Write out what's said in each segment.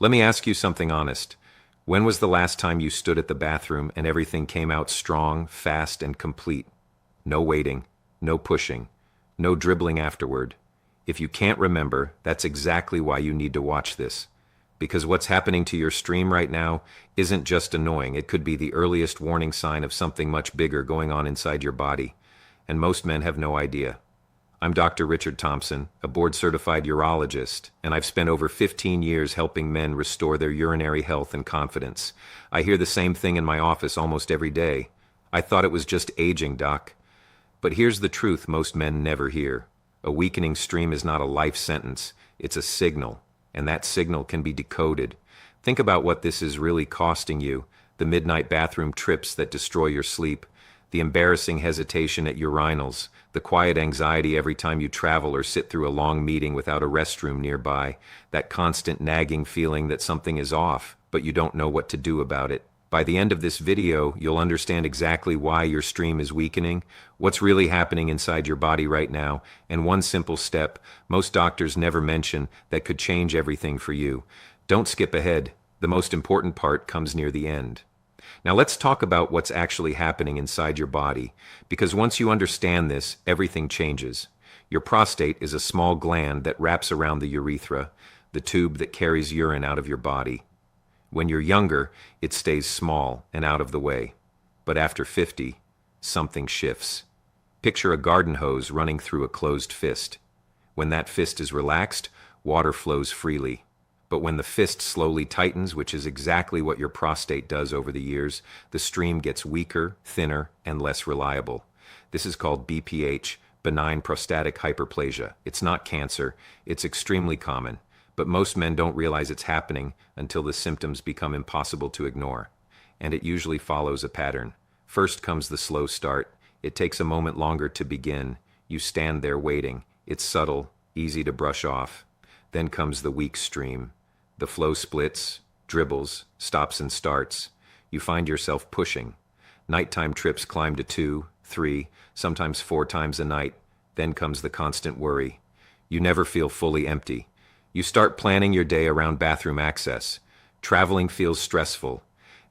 Let me ask you something honest. When was the last time you stood at the bathroom and everything came out strong, fast, and complete? No waiting, no pushing, no dribbling afterward. If you can't remember, that's exactly why you need to watch this. Because what's happening to your stream right now isn't just annoying, it could be the earliest warning sign of something much bigger going on inside your body. And most men have no idea. I'm Dr. Richard Thompson, a board-certified urologist, and I've spent over 15 years helping men restore their urinary health and confidence. I hear the same thing in my office almost every day. I thought it was just aging, doc. But here's the truth most men never hear. A weakening stream is not a life sentence, it's a signal, and that signal can be decoded. Think about what this is really costing you: the midnight bathroom trips that destroy your sleep, the embarrassing hesitation at urinals, the quiet anxiety every time you travel or sit through a long meeting without a restroom nearby, that constant nagging feeling that something is off, but you don't know what to do about it. By the end of this video, you'll understand exactly why your stream is weakening, what's really happening inside your body right now, and one simple step most doctors never mention that could change everything for you. Don't skip ahead. The most important part comes near the end. Now let's talk about what's actually happening inside your body, because once you understand this, everything changes. Your prostate is a small gland that wraps around the urethra, the tube that carries urine out of your body. When you're younger, it stays small and out of the way. But after 50, something shifts. Picture a garden hose running through a closed fist. When that fist is relaxed, water flows freely. But when the fist slowly tightens, which is exactly what your prostate does over the years, the stream gets weaker, thinner, and less reliable. This is called BPH, benign prostatic hyperplasia. It's not cancer, it's extremely common, but most men don't realize it's happening until the symptoms become impossible to ignore. And it usually follows a pattern. First comes the slow start. It takes a moment longer to begin. You stand there waiting. It's subtle, easy to brush off. Then comes the weak stream. The flow splits, dribbles, stops and starts. You find yourself pushing. Nighttime trips climb to 2, 3, sometimes 4 times a night. Then comes the constant worry. You never feel fully empty. You start planning your day around bathroom access. Traveling feels stressful.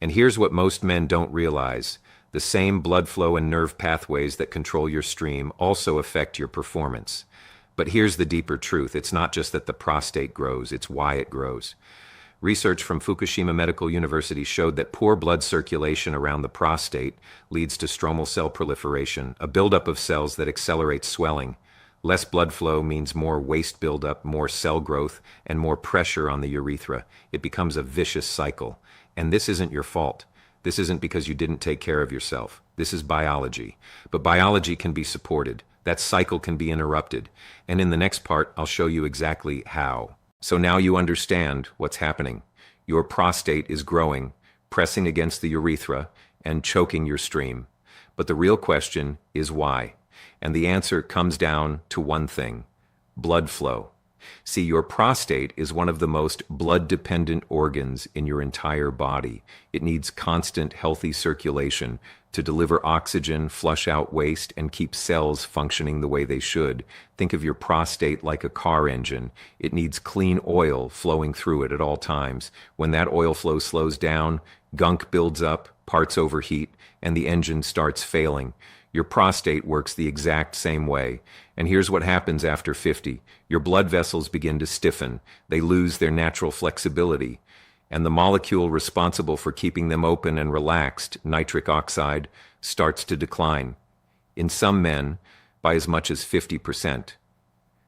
And here's what most men don't realize. The same blood flow and nerve pathways that control your stream also affect your performance. But here's the deeper truth. It's not just that the prostate grows, it's why it grows. Research from Fukushima Medical University showed that poor blood circulation around the prostate leads to stromal cell proliferation, a buildup of cells that accelerates swelling. Less blood flow means more waste buildup, more cell growth, and more pressure on the urethra. It becomes a vicious cycle. And this isn't your fault. This isn't because you didn't take care of yourself. This is biology. But biology can be supported. That cycle can be interrupted. And in the next part, I'll show you exactly how. So now you understand what's happening. Your prostate is growing, pressing against the urethra, and choking your stream. But the real question is why? And the answer comes down to one thing: blood flow. See, your prostate is one of the most blood-dependent organs in your entire body. It needs constant, healthy circulation to deliver oxygen, flush out waste, and keep cells functioning the way they should. Think of your prostate like a car engine. It needs clean oil flowing through it at all times. When that oil flow slows down, gunk builds up, parts overheat, and the engine starts failing. Your prostate works the exact same way. And here's what happens after 50. Your blood vessels begin to stiffen. They lose their natural flexibility. And the molecule responsible for keeping them open and relaxed, nitric oxide, starts to decline. In some men, by as much as 50%.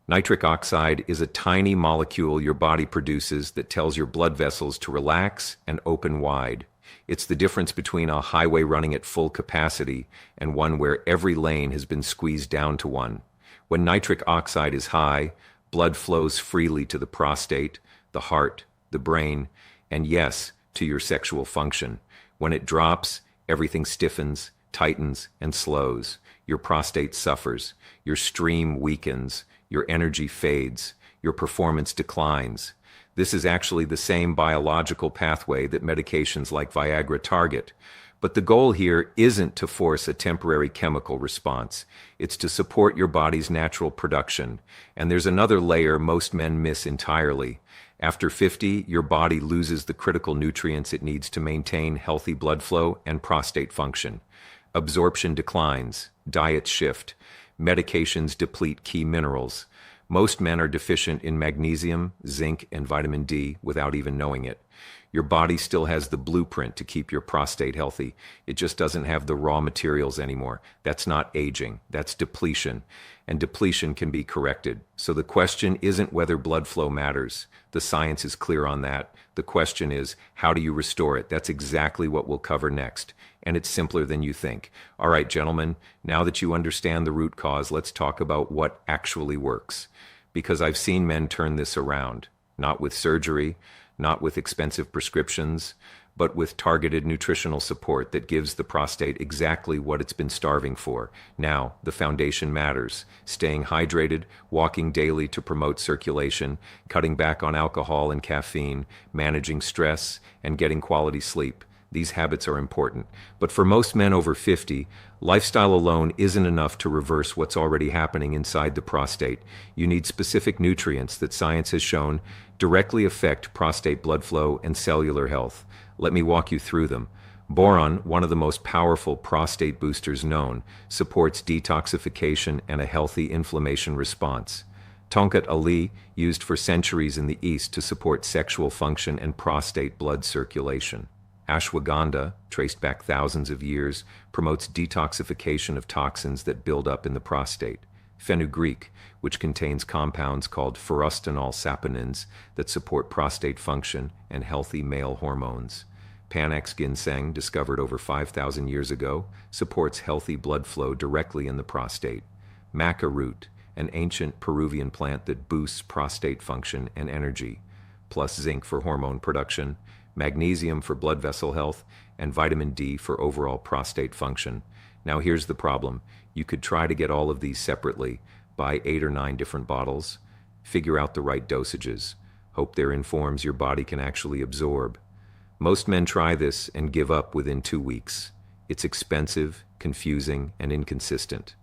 Nitric oxide is a tiny molecule your body produces that tells your blood vessels to relax and open wide. It's the difference between a highway running at full capacity and one where every lane has been squeezed down to one. When nitric oxide is high, blood flows freely to the prostate, the heart, the brain, and yes, to your sexual function. When it drops, everything stiffens, tightens, and slows. Your prostate suffers, your stream weakens, your energy fades, your performance declines. This is actually the same biological pathway that medications like Viagra target. But the goal here isn't to force a temporary chemical response. It's to support your body's natural production. And there's another layer most men miss entirely, After 50, your body loses the critical nutrients it needs to maintain healthy blood flow and prostate function. Absorption declines, diets shift, medications deplete key minerals. Most men are deficient in magnesium, zinc, and vitamin D without even knowing it. Your body still has the blueprint to keep your prostate healthy. It just doesn't have the raw materials anymore. That's not aging, that's depletion. And depletion can be corrected. So the question isn't whether blood flow matters. The science is clear on that. The question is, how do you restore it? That's exactly what we'll cover next. And it's simpler than you think. All right, gentlemen, now that you understand the root cause, let's talk about what actually works. Because I've seen men turn this around, not with surgery, not with expensive prescriptions, but with targeted nutritional support that gives the prostate exactly what it's been starving for. Now, the foundation matters. Staying hydrated, walking daily to promote circulation, cutting back on alcohol and caffeine, managing stress, and getting quality sleep. These habits are important. But for most men over 50, lifestyle alone isn't enough to reverse what's already happening inside the prostate. You need specific nutrients that science has shown directly affect prostate blood flow and cellular health. Let me walk you through them. Boron, one of the most powerful prostate boosters known, supports detoxification and a healthy inflammation response. Tonkat Ali, used for centuries in the East to support sexual function and prostate blood circulation. Ashwagandha, traced back thousands of years, promotes detoxification of toxins that build up in the prostate. Fenugreek, which contains compounds called furostanol saponins that support prostate function and healthy male hormones. Panax ginseng, discovered over 5,000 years ago, supports healthy blood flow directly in the prostate. Maca root, an ancient Peruvian plant that boosts prostate function and energy, plus zinc for hormone production, magnesium for blood vessel health, and vitamin D for overall prostate function. Now here's the problem. You could try to get all of these separately, buy 8 or 9 different bottles, figure out the right dosages, hope they're in forms your body can actually absorb. Most men try this and give up within 2 weeks. It's expensive, confusing, and inconsistent.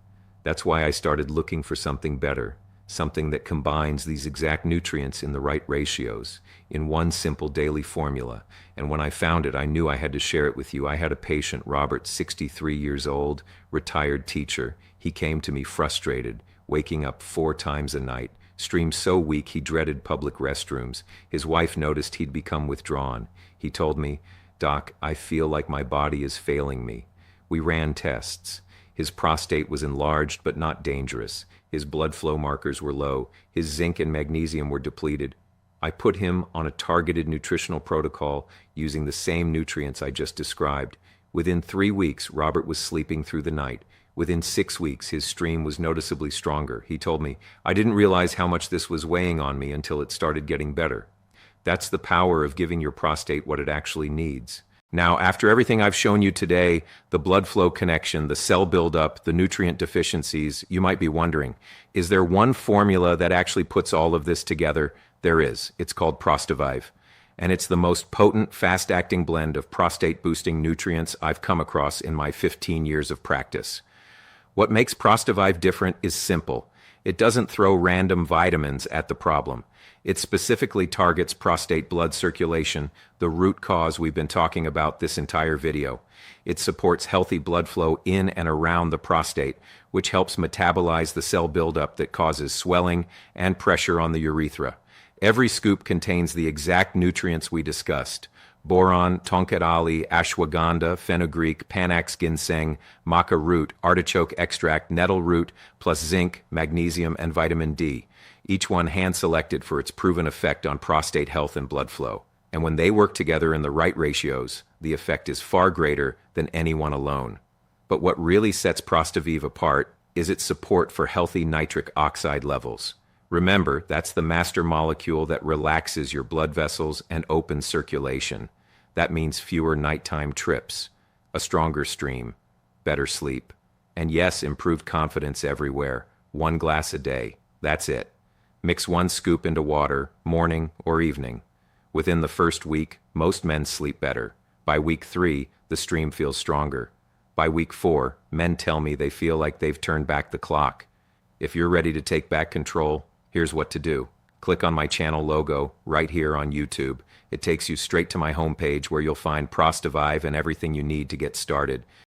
That's why I started looking for something better, something that combines these exact nutrients in the right ratios, in one simple daily formula. And when I found it, I knew I had to share it with you. I had a patient, Robert, 63 years old, retired teacher. He came to me frustrated, waking up 4 times a night, streamed so weak he dreaded public restrooms. His wife noticed he'd become withdrawn. He told me, "Doc, I feel like my body is failing me." We ran tests. His prostate was enlarged but not dangerous. His blood flow markers were low. His zinc and magnesium were depleted. I put him on a targeted nutritional protocol using the same nutrients I just described. Within 3 weeks, Robert was sleeping through the night. Within 6 weeks, his stream was noticeably stronger. He told me, "I didn't realize how much this was weighing on me until it started getting better." That's the power of giving your prostate what it actually needs. Now, after everything I've shown you today, the blood flow connection, the cell buildup, the nutrient deficiencies, you might be wondering, is there one formula that actually puts all of this together? There is. It's called Prostavive. And it's the most potent, fast-acting blend of prostate-boosting nutrients I've come across in my 15 years of practice. What makes Prostavive different is simple. It doesn't throw random vitamins at the problem. It specifically targets prostate blood circulation, the root cause we've been talking about this entire video. It supports healthy blood flow in and around the prostate, which helps metabolize the cell buildup that causes swelling and pressure on the urethra. Every scoop contains the exact nutrients we discussed: boron, tonkat ali, ashwagandha, fenugreek, panax ginseng, maca root, artichoke extract, nettle root, plus zinc, magnesium, and vitamin D. Each one hand-selected for its proven effect on prostate health and blood flow. And when they work together in the right ratios, the effect is far greater than any one alone. But what really sets Prostavive apart is its support for healthy nitric oxide levels. Remember, that's the master molecule that relaxes your blood vessels and opens circulation. That means fewer nighttime trips, a stronger stream, better sleep, and yes, improved confidence everywhere. 1 glass a day. That's it. Mix 1 scoop into water, morning or evening. Within the first week, most men sleep better. By week 3, the stream feels stronger. By week 4, men tell me they feel like they've turned back the clock. If you're ready to take back control, here's what to do. click on my channel logo right here on YouTube. It takes you straight to my homepage where you'll find Prostavive and everything you need to get started.